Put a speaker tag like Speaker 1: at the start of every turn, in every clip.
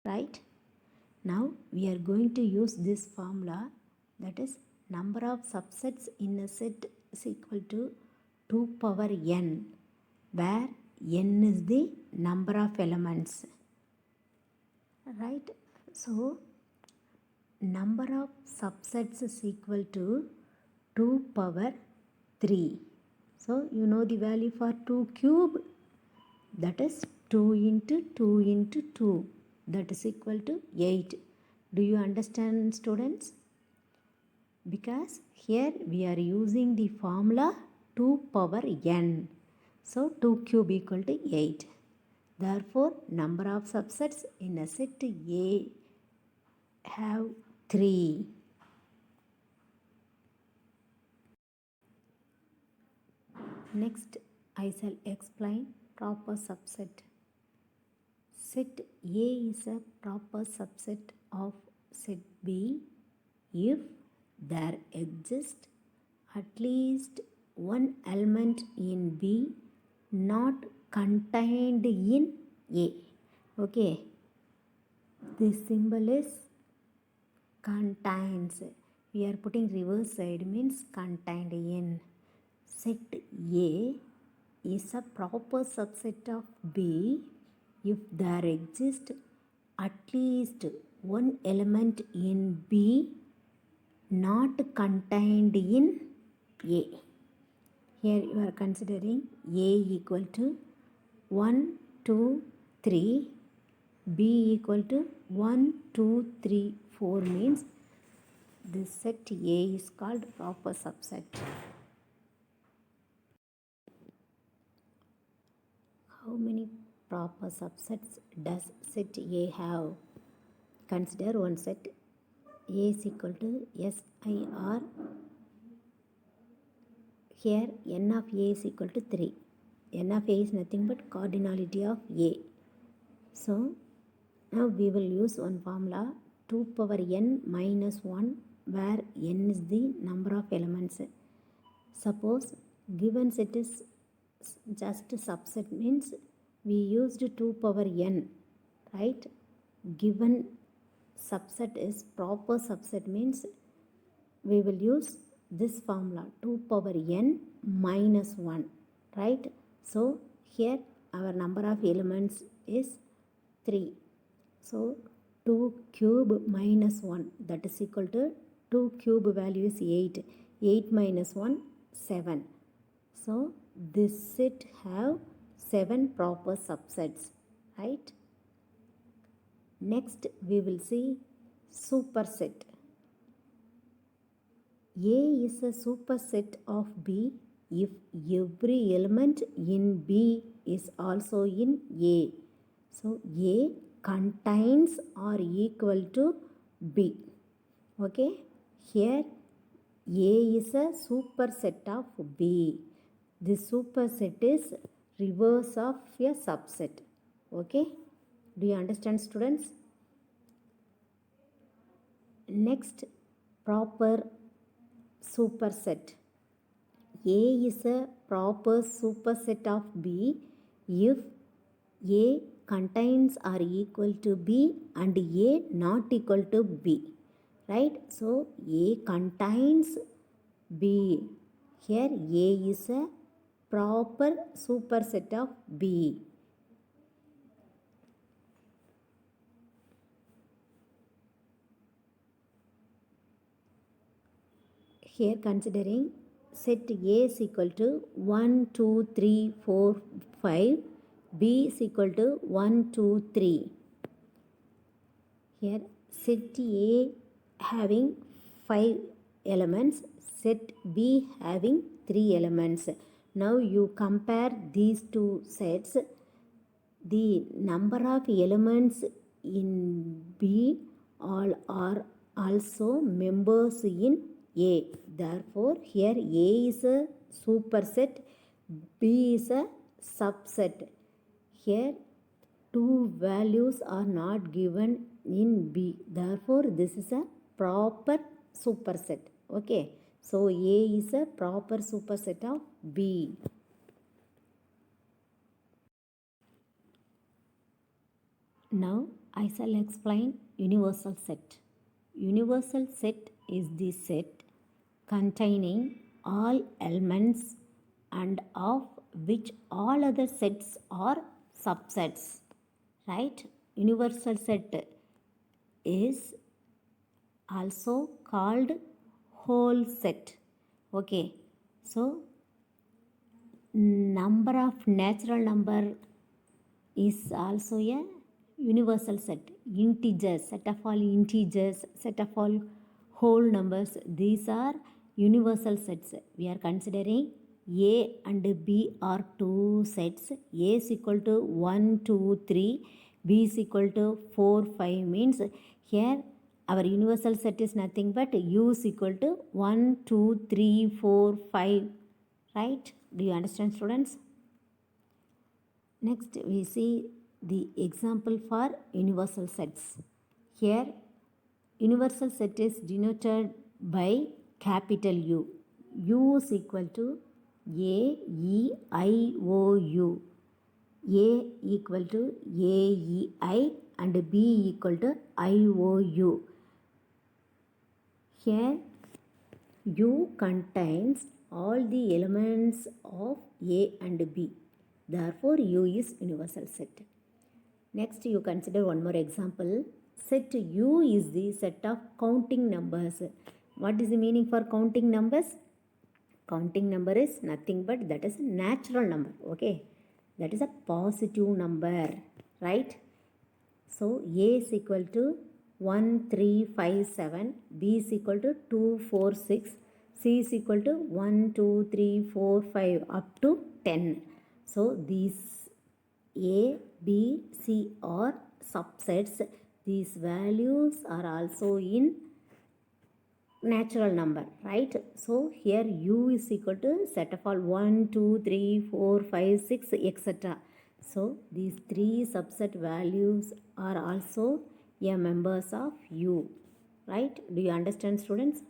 Speaker 1: right? Now we are going to use this formula, that is number of subsets in a set is equal to 2 power n, where n is the number of elements, right? So number of subsets is equal to 2 power 3. So you know the value for 2 cube, that is 2 into 2 into 2, that is equal to 8. Do you understand, students? Because here we are using the formula 2 power n. So 2 cube equal to 8. Therefore, number of subsets in a set A have 3. Next, I shall explain proper subset. Set A is a proper subset of set B if there exists at least one element in B not contained in A. Okay, this symbol is contains. We are putting reverse side, means contained in. Set A is a proper subset of B if there exists at least one element in B not contained in A. Here you are considering A equal to 1, 2, 3, B equal to 1, 2, 3, 4 means this set A is called proper subset. How many proper subsets does set A have? Consider one set A is equal to SIR. Here n of A is equal to 3. N of A is nothing but cardinality of A. So now we will use one formula 2 power n minus 1, where n is the number of elements. Suppose given set is just subset, means we used 2 power n, right? Given subset is proper subset, means we will use this formula 2 power n minus 1, right? So here our number of elements is 3. So 2 cube minus 1, that is equal to 2 cube value is 8. 8 minus 1, 7. So this set have 7 proper subsets, right? Next we will see superset. A is a superset of B if every element in B is also in A. So A contains or equal to B. Okay, here A is a superset of B. This superset is reverse of a subset. Okay, do you understand, students? Next, proper superset. A is a proper superset of B if A contains or equal to B and A not equal to B, right? So A contains B. Here A is a proper superset of B. Here considering set A is equal to 1, 2, 3, 4, 5. B is equal to 1, 2, 3. Here set A having 5 elements, set B having 3 elements. Now you compare these two sets. The number of elements in B all are also members in A. Therefore, here A is a superset, B is a subset. Here two values are not given in B. Therefore, this is a proper superset. Okay. So, A is a proper superset of B. Now, I shall explain universal set. Universal set is the set containing all elements and of which all other sets are subsets. Right? Universal set is also called whole set. Okay, so number of natural number is also a universal set. Integers, set of all integers, set of all whole numbers, these are universal sets. We are considering A and B are two sets. A is equal to 1, 2, 3, B is equal to 4, 5 means here our universal set is nothing but U is equal to 1, 2, 3, 4, 5. Right? Do you understand, students? Next, we see the example for universal sets. Here, universal set is denoted by capital U. U is equal to A, E, I, O, U. A equal to A, E, I and B equal to I, O, U. Here, U contains all the elements of A and B. Therefore, U is universal set. Next, you consider one more example. Set U is the set of counting numbers. What is the meaning for counting numbers? Counting number is nothing but that is a natural number. Okay, that is a positive number, right? So, A is equal to 1, 3, 5, 7, B is equal to 2, 4, 6, C is equal to 1, 2, 3, 4, 5 up to 10. So, these A, B, C are subsets. These values are also in natural number, right? So, here U is equal to set of all 1, 2, 3, 4, 5, 6, etc. So, these three subset values are also a members of U, right? Do you understand, students?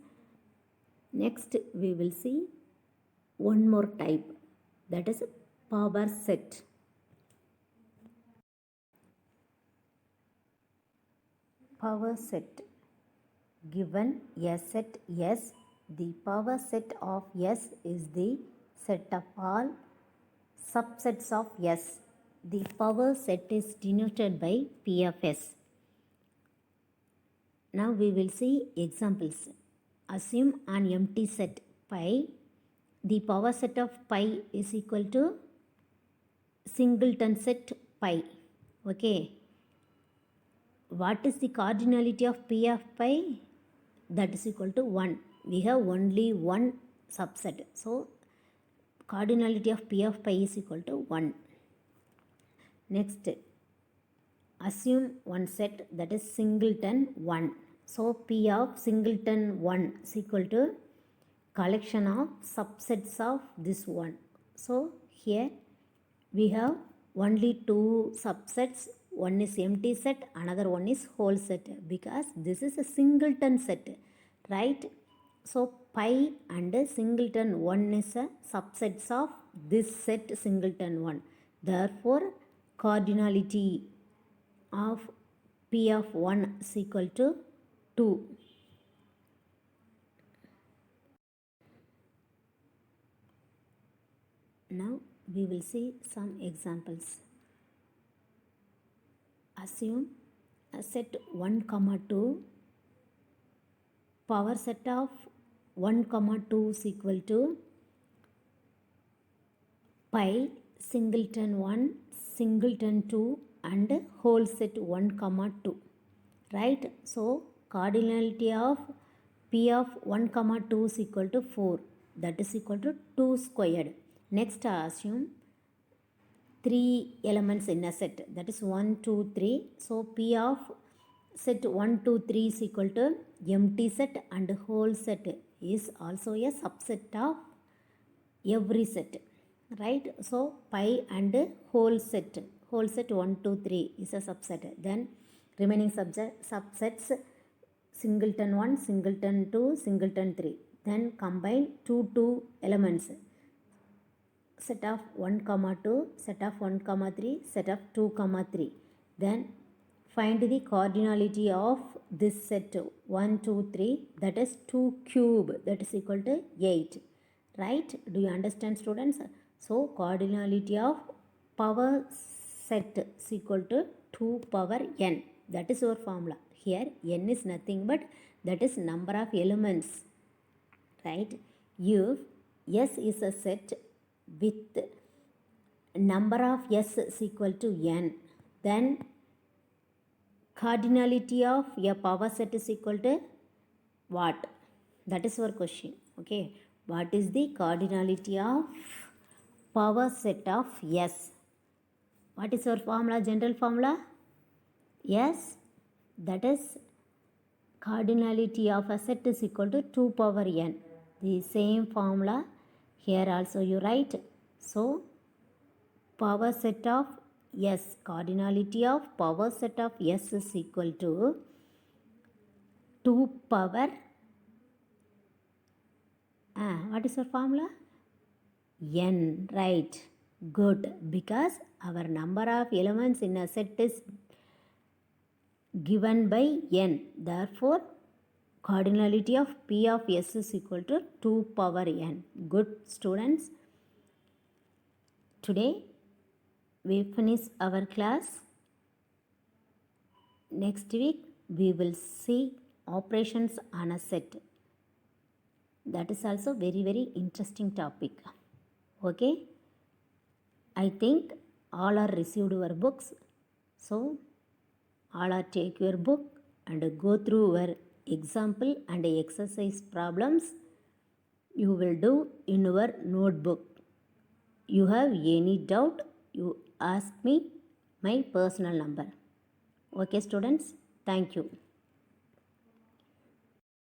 Speaker 1: Next, we will see one more type, that is power set. Power set. Given a set S, the power set of S is the set of all subsets of S. The power set is denoted by P of S. Now we will see examples. Assume an empty set pi. The power set of pi is equal to singleton set pi. Okay. What is the cardinality of P of pi? That is equal to 1. We have only one subset. So, cardinality of P of pi is equal to 1. Next, assume one set that is singleton 1. So, P of singleton 1 is equal to collection of subsets of this one. So, here we have only two subsets. One is empty set, another one is whole set, because this is a singleton set, right? So, pi and singleton 1 is a subsets of this set singleton 1. Therefore, cardinality of P of 1 is equal to 2. Now, we will see some examples. Assume a set 1, 2, power set of 1, 2 is equal to pi singleton 1, singleton 2 and whole set 1, 2, right? So, cardinality of P of 1, 2 is equal to 4, that is equal to 2 squared. Next, assume 3 elements in a set, that is 1, 2, 3. So, P of set 1, 2, 3 is equal to empty set and whole set is also a subset of every set, right? So, pi and whole set 1, 2, 3 is a subset. Then remaining subsets singleton 1, singleton 2, singleton 3. Then combine two elements, set of 1, 2, set of 1, 3, set of 2, 3. Then find the cardinality of this set 1 2 3, that is 2 cube, that is equal to 8, right? Do you understand, students? So cardinality of power set is equal to 2 power n, that is our formula. Here n is nothing but that is number of elements, right? If S is a set with number of S is equal to n, then cardinality of a power set is equal to what? That is our question. Okay, what is the cardinality of power set of S? What is our formula, general formula? Yes, that is cardinality of a set is equal to 2 power n. The same formula here also you write. So power set of S, cardinality of power set of S is equal to 2 power what is our formula? N, right? Good, because our number of elements in a set is given by n, therefore cardinality of P of S is equal to 2 power n. Good, students. Today we finish our class. Next week we will see operations on a set. That is also very interesting topic. Okay, I think all are received your books, so all are take your book and go through your example and exercise problems you will do in your notebook. You have any doubt, you ask me, my personal number. Okay, students, thank you.